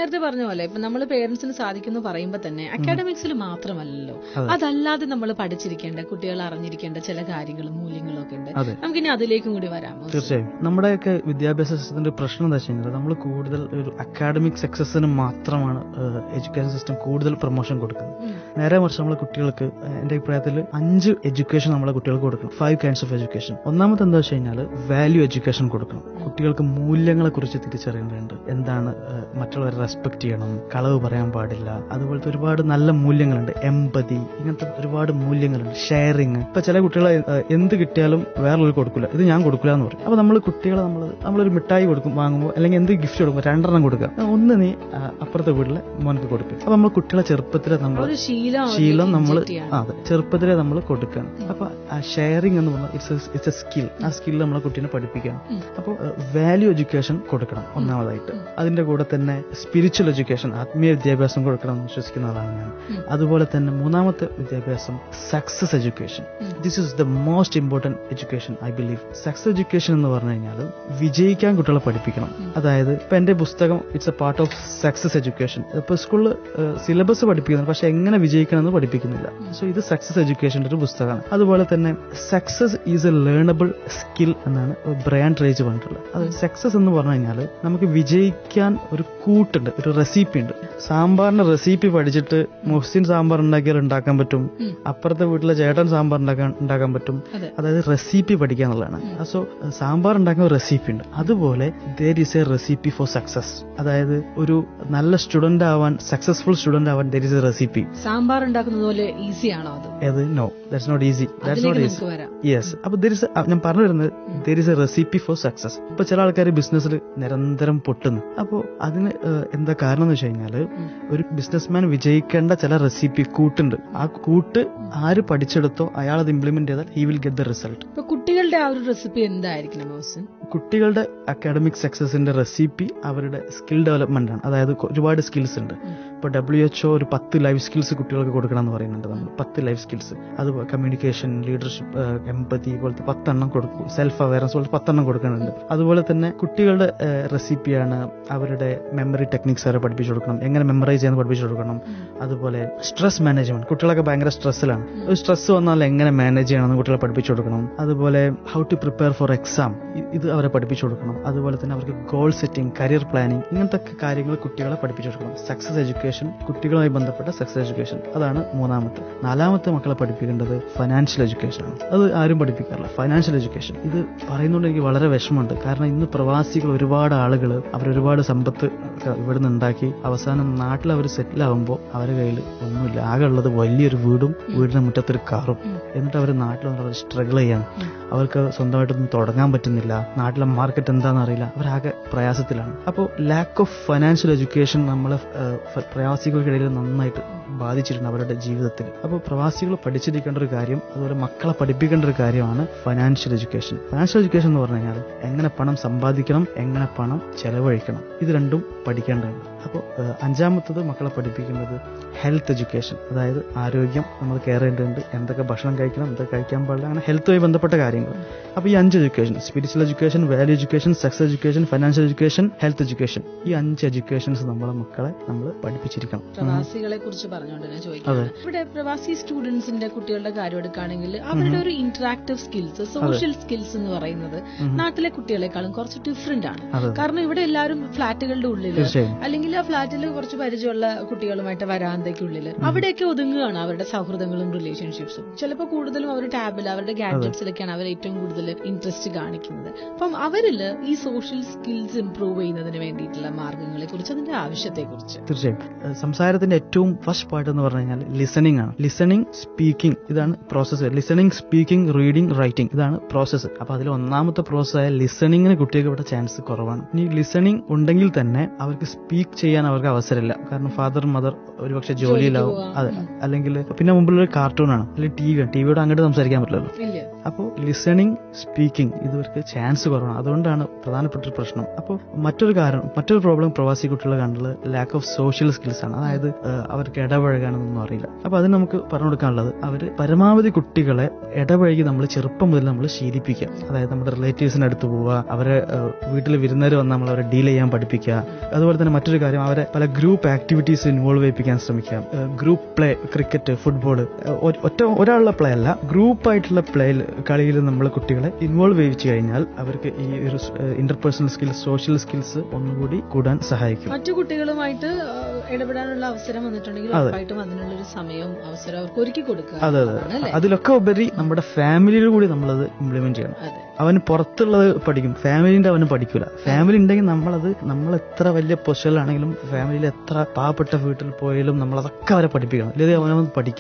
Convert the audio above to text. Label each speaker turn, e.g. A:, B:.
A: നേരത്തെ പറഞ്ഞ പോലെ ഇപ്പൊ നമ്മൾ പേരൻസിന് സാധിക്കുന്നു പറയുമ്പോൾ തന്നെ അക്കാഡമിക്സിൽ മാത്രമല്ലല്ലോ, അതല്ലാതെ നമ്മൾ പഠിച്ചിരിക്കേണ്ട, കുട്ടികൾ അറിഞ്ഞിരിക്കേണ്ട ചില കാര്യങ്ങളും മൂല്യങ്ങളും ഒക്കെ ഉണ്ട്. നമുക്കിനി അതിലേക്കും കൂടി വരാമോ?
B: തീർച്ചയായും. നമ്മുടെയൊക്കെ വിദ്യാഭ്യാസ സിസ്റ്റത്തിന്റെ പ്രശ്നം എന്താ വെച്ച് കഴിഞ്ഞാൽ നമ്മൾ കൂടുതൽ ഒരു അക്കാഡമിക് സക്സസിന് മാത്രമാണ് എഡ്യൂക്കേഷൻ സിസ്റ്റം കൂടുതൽ പ്രൊമോഷൻ കൊടുക്കുന്നത്. നേരെ മറിച്ച് നമ്മളെ കുട്ടികൾക്ക് എന്റെ അഭിപ്രായത്തിൽ 5 എഡ്യൂക്കേഷൻ നമ്മളെ കുട്ടികൾക്ക് കൊടുക്കണം. 5 kinds of education. ഒന്നാമത്തെ എന്താ വെച്ച് കഴിഞ്ഞാൽ വാല്യൂ എഡ്യൂക്കേഷൻ കൊടുക്കണം. കുട്ടികൾക്ക് മൂല്യങ്ങളെ കുറിച്ച് തിരിച്ചറിയേണ്ടതുണ്ട്. എന്താണ് മറ്റുള്ളവരെ റെസ്പെക്ട് ചെയ്യണം, കളവ് പറയാൻ പാടില്ല, അതുപോലത്തെ ഒരുപാട് നല്ല മൂല്യങ്ങളുണ്ട്. എമ്പതി, ഇങ്ങനത്തെ ഒരുപാട് മൂല്യങ്ങളുണ്ട്. ഷെയറിങ്. ഇപ്പൊ ചില കുട്ടികളെ എന്ത് കിട്ടിയാലും വേറൊരു കൊടുക്കില്ല, ഇത് ഞാൻ കൊടുക്കില്ല എന്ന് പറയും. അപ്പൊ നമ്മൾ കുട്ടികളെ നമ്മളൊരു മിഠായി വാങ്ങുമ്പോൾ അല്ലെങ്കിൽ എന്ത് ഗിഫ്റ്റ് കൊടുക്കുമ്പോൾ 2 എണ്ണം കൊടുക്കുക, ഒന്ന് നീ അപ്പുറത്തെ വീട്ടിലെ മോനക്ക് കൊടുക്കും. അപ്പൊ നമ്മൾ കുട്ടികളെ ചെറുപ്പത്തിലെ നമ്മൾ ശീലം നമ്മൾ ചെറുപ്പത്തിലെ നമ്മൾ കൊടുക്കണം. അപ്പൊ ആ ഷെയറിംഗ് എന്ന് പറഞ്ഞാൽ ഇറ്റ്സ് എ സ്കിൽ. ആ സ്കിൽ നമ്മളെ കുട്ടീനെ പഠിപ്പിക്കണം. അപ്പോൾ വാല്യൂ എഡ്യൂക്കേഷൻ കൊടുക്കണം ഒന്നാമതായിട്ട്. അതിന്റെ കൂടെ തന്നെ സ്പിരിച്വൽ എഡ്യൂക്കേഷൻ, ആത്മീയ വിദ്യാഭ്യാസം കൊടുക്കണം എന്ന് വിശ്വസിക്കുന്ന ആളാണ് ഞാൻ. അതുപോലെ തന്നെ മൂന്നാമത്തെ വിദ്യാഭ്യാസം success education. This is the most important education I believe. Success education എന്ന് പറഞ്ഞു കഴിഞ്ഞാൽ വിജയിക്കാൻ കുട്ടികളെ പഠിപ്പിക്കണം. അതായത് ഇപ്പൊ എന്റെ പുസ്തകം it's A part of success education. ഇപ്പൊ സ്കൂളിൽ സിലബസ് പഠിപ്പിക്കുന്നു, പക്ഷെ എങ്ങനെ വിജയിക്കണം എന്ന് പഠിപ്പിക്കുന്നില്ല. സോ ഇത് സക്സസ് എഡ്യൂക്കേഷന്റെ ഒരു പുസ്തകമാണ്. അതുപോലെ തന്നെ success is A learnable skill എന്നാണ് ബ്രയാൻ ട്രേജ് പറഞ്ഞിട്ടുള്ളത്. അത് സക്സസ് എന്ന് പറഞ്ഞു കഴിഞ്ഞാൽ നമുക്ക് വിജയിക്കാൻ ഒരു കൂട്ടുണ്ട്, ഒരു റെസിപ്പി ഉണ്ട്. സാമ്പാറിന്റെ റെസിപ്പി പഠിച്ചിട്ട് മുഹ്സിൻ സാമ്പാർ ഉണ്ടാക്കിയാൽ ഉണ്ടാക്കാൻ പറ്റും, അപ്പുറത്തെ വീട്ടിലെ ചേട്ടൻ സാമ്പാർ ഉണ്ടാക്കാൻ പറ്റും. അതായത് റെസിപ്പി പഠിക്കുക എന്നുള്ളതാണ്. സോ സാമ്പാർ ഉണ്ടാക്കുന്ന ഒരു റെസിപ്പി ഉണ്ട്. അതുപോലെ there is a recipe for success. അതായത് ഒരു നല്ല സ്റ്റുഡന്റ് ആവാൻ, സക്സസ്ഫുൾ സ്റ്റുഡന്റ് ആവാൻ there is a recipe.
A: Sambar ഉണ്ടാക്കുന്നത് പോലെ ഈസി ആണോ അത്?
B: No, that's not easy. Yes. അപ്പൊ ഞാൻ പറഞ്ഞു വരുന്നത് there is a recipe for success. ഇപ്പൊ ചില ആൾക്കാർ ബിസിനസ്സിൽ നിരന്തരം പൊട്ടുന്നു. അപ്പോ അതിന് എന്താ കാരണം എന്ന് വെച്ച് കഴിഞ്ഞാല് ഒരു ബിസിനസ്മാൻ വിജയിക്കേണ്ട ചില റെസിപ്പി കൂട്ടുണ്ട്. ആ കൂട്ട് ആര് പഠിച്ചെടുത്തോ അയാൾ അത് ഇംപ്ലിമെന്റ് ചെയ്താൽ he will get the result.
A: കുട്ടികളുടെ ആ ഒരു റെസിപ്പി എന്തായിരിക്കണം?
B: കുട്ടികളുടെ അക്കാഡമിക് സക്സസിന്റെ റെസിപ്പി അവരുടെ സ്കിൽ ഡെവലപ്മെന്റ് ആണ്. അതായത് ഒരുപാട് സ്കിൽസ് ഉണ്ട്. ഇപ്പൊ WHO ഒരു 10 ലൈഫ് സ്കിൽസ് കുട്ടികൾക്ക് കൊടുക്കണം എന്ന് പറയുന്നുണ്ട്. നമ്മൾ 10 ലൈഫ് സ്കിൽസ്, അതുപോലെ കമ്മ്യൂണിക്കേഷൻ, ലീഡർഷിപ്പ്, എംപതി പോലത്തെ 10 എണ്ണം കൊടുക്കും. സെൽഫ് അവയർനെസ് പോലത്തെ 10 എണ്ണം കൊടുക്കുന്നുണ്ട്. അതുപോലെ തന്നെ കുട്ടികളുടെ റെസിപ്പിയാണ് അവരുടെ മെമ്മറി ടെക്നിക്സ് വരെ പഠിപ്പിച്ചു കൊടുക്കണം, എങ്ങനെ മെമ്മറൈസ് ചെയ്യാൻ പഠിപ്പിച്ചു കൊടുക്കണം. അതുപോലെ സ്ട്രെസ് മാനേജ്മെന്റ്, കുട്ടികളൊക്കെ ഭയങ്കര സ്ട്രെസ്സിലാണ്. ഒരു സ്ട്രെസ് വന്നാൽ എങ്ങനെ മാനേജ് ചെയ്യണമെന്ന് കുട്ടികളെ പഠിപ്പിച്ചു കൊടുക്കണം. അതുപോലെ how to prepare for exam, ഇത് അവരെ പഠിപ്പിച്ചു കൊടുക്കണം. അതുപോലെ തന്നെ അവർക്ക് ഗോൾ സെറ്റിംഗ്, കരിയർ പ്ലാനിങ്, ഇങ്ങനത്തെ കാര്യങ്ങൾ കുട്ടികളെ പഠിപ്പിച്ചു കൊടുക്കണം. സക്സസ് എഡ്യൂക്കേഷൻ, കുട്ടികളുമായി ബന്ധപ്പെട്ട സക്സസ് എഡ്യൂക്കേഷൻ, അതാണ് മൂന്നാമത്തെ. നാലാമത്തെ മക്കളെ പഠിപ്പിക്കേണ്ടത് ഫൈനാൻഷ്യൽ എഡ്യൂക്കേഷൻ ആണ്. അത് ആരും പഠിപ്പിക്കാറില്ല, ഫൈനാൻഷ്യൽ എഡ്യൂക്കേഷൻ. ഇത് പറയുന്നതുകൊണ്ട് എനിക്ക് വളരെ വിഷമമുണ്ട്. കാരണം ഇന്ന് പ്രവാസികൾ, ഒരുപാട് ആളുകൾ അവരൊരുപാട് സമ്പത്ത് ഇവിടുന്ന് ഉണ്ടാക്കി അവസാനം നാട്ടിൽ അവർ സെറ്റിൽ ആകുമ്പോൾ അവരുടെ കയ്യിൽ ഒന്നുമില്ല. ആകെ ഉള്ളത് വലിയൊരു വീടും വീടിന്റെ മുറ്റത്തൊരു കാറും. എന്നിട്ട് അവർ നാട്ടിൽ വന്നിട്ട് സ്ട്രഗിൾ ചെയ്യാണ്. അവർക്ക് സ്വന്തമായിട്ടൊന്നും തുടങ്ങാൻ പറ്റുന്നില്ല. നാട്ടിലെ മാർക്കറ്റ് എന്താണെന്ന് അറിയില്ല. അവരാകെ പ്രയാസത്തിലാണ്. അപ്പോൾ ലാക്ക് ഓഫ് ഫൈനാൻഷ്യൽ എഡ്യൂക്കേഷൻ നമ്മളെ പ്രവാസികൾക്കിടയിൽ നന്നായിട്ട് ബാധിച്ചിട്ടുണ്ട് അവരുടെ ജീവിതത്തിൽ. അപ്പോൾ പ്രവാസികൾ പഠിച്ചിരിക്കേണ്ട ഒരു കാര്യം, അതുപോലെ മക്കളെ പഠിപ്പിക്കേണ്ട ഒരു കാര്യമാണ് ഫൈനാൻഷ്യൽ എഡ്യൂക്കേഷൻ. ഫൈനാൻഷ്യൽ എഡ്യൂക്കേഷൻ എന്ന് പറഞ്ഞു കഴിഞ്ഞാൽ എങ്ങനെ പണം സമ്പാദിക്കണം, എങ്ങനെ പണം ചെലവഴിക്കണം, ഇത് രണ്ടും പഠിക്കേണ്ടതുണ്ട്. അപ്പോൾ അഞ്ചാമത്തത് മക്കളെ പഠിപ്പിക്കുന്നത് ഹെൽത്ത് എഡ്യൂക്കേഷൻ. അതായത് ആരോഗ്യം നമ്മൾ കെയർ ചെയ്യേണ്ടതുണ്ട്. എന്തൊക്കെ ഭക്ഷണം കഴിക്കണം, എന്തൊക്കെ കഴിക്കാൻ പാടില്ല, അങ്ങനെ ഹെൽത്തുമായി ബന്ധപ്പെട്ട കാര്യങ്ങൾ. അപ്പോൾ ഈ 5 education, spiritual education, value education, success education, financial education, health education, ഈ 5 എഡ്യൂക്കേഷൻസ് നമ്മളെ മക്കളെ നമ്മൾ പഠിപ്പിച്ചിരിക്കണം.
A: പ്രവാസികളെ കുറിച്ച് പറഞ്ഞുകൊണ്ട് ഞാൻ ചോദിക്കുന്നത്, ഇവിടെ പ്രവാസി സ്റ്റുഡൻസിന്റെ കുട്ടികളുടെ കാര്യം എടുക്കുകയാണെങ്കിൽ അവരുടെ ഒരു ഇന്ററാക്റ്റീവ് സ്കിൽസ്, സോഷ്യൽ സ്കിൽസ് എന്ന് പറയുന്നത് നാട്ടിലെ കുട്ടികളെക്കാളും കുറച്ച് ഡിഫറെന്റ് ആണ്. കാരണം ഇവിടെ എല്ലാവരും ഫ്ളാറ്റുകളുടെ ഉള്ളിൽ, അല്ലെങ്കിൽ ആ ഫ്ളാറ്റിൽ കുറച്ച് പരിചയമുള്ള കുട്ടികളുമായിട്ട് വരാന്തയ്ക്കുള്ളിൽ അവിടെയൊക്കെ ഒതുങ്ങുകയാണ് അവരുടെ സൗഹൃദങ്ങളും റിലേഷൻഷിപ്സും. ചിലപ്പോൾ കൂടുതലും അവർ ടാബിൽ, അവരുടെ ഗാഡ്ജറ്റ്സിലൊക്കെയാണ് അവർ ഏറ്റവും കൂടുതൽ ഇൻട്രസ്റ്റ് കാണിക്കുന്നത്. അപ്പം അവരിൽ ഈ സോഷ്യൽ സ്കിൽസ് ഇംപ്രൂവ് ചെയ്യുന്നതിന് വേണ്ടിയിട്ടുള്ള മാർഗങ്ങളെ കുറിച്ച്, അതിന്റെ ആവശ്യത്തെ കുറിച്ച്.
B: തീർച്ചയായും സംസാരത്തിന്റെ ഏറ്റവും ഫസ്റ്റ് പാർട്ട് എന്ന് പറഞ്ഞു കഴിഞ്ഞാൽ ലിസണിംഗ് ആണ്. ലിസണിംഗ്, സ്പീക്കിംഗ്, ഇതാണ് process. Listening, speaking, reading, writing, ഇതാണ് പ്രോസസ്സ്. അപ്പൊ അതിൽ ഒന്നാമത്തെ പ്രോസസ്സായ ലിസണിങ്ങിന് കുട്ടികൾക്ക് ഇവിടെ ചാൻസ് കുറവാണ്. ഇനി ലിസണിംഗ് ഉണ്ടെങ്കിൽ തന്നെ അവർക്ക് സ്പീക്ക് ചെയ്യാൻ അവർക്ക് അവസരമില്ല. കാരണം ഫാദർ, മദർ ഒരുപക്ഷെ ജോലിയിലാവും. അതെ, അല്ലെങ്കിൽ പിന്നെ മുമ്പിലൊരു കാർട്ടൂണാണ്, അല്ലെങ്കിൽ ടിവിയോട് അങ്ങോട്ട് സംസാരിക്കാൻ പറ്റില്ലല്ലോ. അപ്പോൾ ലിസണിങ്, സ്പീക്കിംഗ് ഇവർക്ക് ചാൻസ് കുറവാണ്. അതുകൊണ്ടാണ് പ്രധാനപ്പെട്ട ഒരു പ്രശ്നം. അപ്പോൾ മറ്റൊരു പ്രോബ്ലം പ്രവാസി കുട്ടികളെ കണ്ടുള്ളത് ലാക്ക് ഓഫ് സോഷ്യൽ സ്കിൽസ് ആണ്. അതായത് അവർക്ക് ഇടപഴകാനൊന്നും അറിയില്ല. അപ്പൊ അതിന് നമുക്ക് പറഞ്ഞു കൊടുക്കാനുള്ളത്, അവര് പരമാവധി കുട്ടികളെ ഇടപഴകി നമ്മൾ ചെറുപ്പം മുതൽ നമ്മൾ ശീലിപ്പിക്കുക. അതായത് നമ്മുടെ റിലേറ്റീവ്സിന്റെ അടുത്ത് പോവുക, അവരെ വീട്ടിൽ വിരുന്നേര് വന്ന് നമ്മൾ അവരെ ഡീൽ ചെയ്യാൻ പഠിപ്പിക്കുക. അതുപോലെ തന്നെ മറ്റൊരു കാര്യം, അവരെ പല ഗ്രൂപ്പ് ആക്ടിവിറ്റീസ് ഇൻവോൾവ് ചെയ്യിപ്പിക്കാൻ ശ്രമിക്കുക. ഗ്രൂപ്പ് പ്ലേ, ക്രിക്കറ്റ്, ഫുട്ബോൾ, ഒരാളുടെ പ്ലേ അല്ല, ഗ്രൂപ്പായിട്ടുള്ള കളിയിൽ നമ്മൾ കുട്ടികളെ ഇൻവോൾവ് ചെയ്യിച്ചു കഴിഞ്ഞാൽ അവർക്ക് ഈ ഒരു ഇന്റർപേഴ്സണൽ സ്കിൽസ്, സോഷ്യൽ സ്കിൽസ് ഒന്നുകൂടി കൂടാൻ സഹായിക്കും.
A: മറ്റു കുട്ടികളുമായിട്ട് ഇടപെടാനുള്ള അവസരം വന്നിട്ടുണ്ടെങ്കിൽ ഉറപ്പായിട്ടും അതിനുള്ളൊരു സമയവും അവസരം അവർക്ക് ഒരുക്കി കൊടുക്കുക.
B: അതെ. അതിലൊക്കെ ഉപരി നമ്മുടെ ഫാമിലിയിൽ കൂടി നമ്മളത് ഇംപ്ലിമെന്റ് ചെയ്യണം. അവന് പുറത്തുള്ളത് പഠിക്കും, ഫാമിലിന്റെ അവന് പഠിക്കൂല. ഫാമിലി ഉണ്ടെങ്കിൽ നമ്മൾ എത്ര വലിയ പൊസിഷനിലാണെങ്കിലും, ഫാമിലിയിൽ എത്ര പാവപ്പെട്ട വീട്ടിൽ പോയാലും നമ്മളതൊക്കെ അവരെ പഠിപ്പിക്കണം. അല്ലെങ്കിൽ അവനൊന്ന് പഠിക്കും.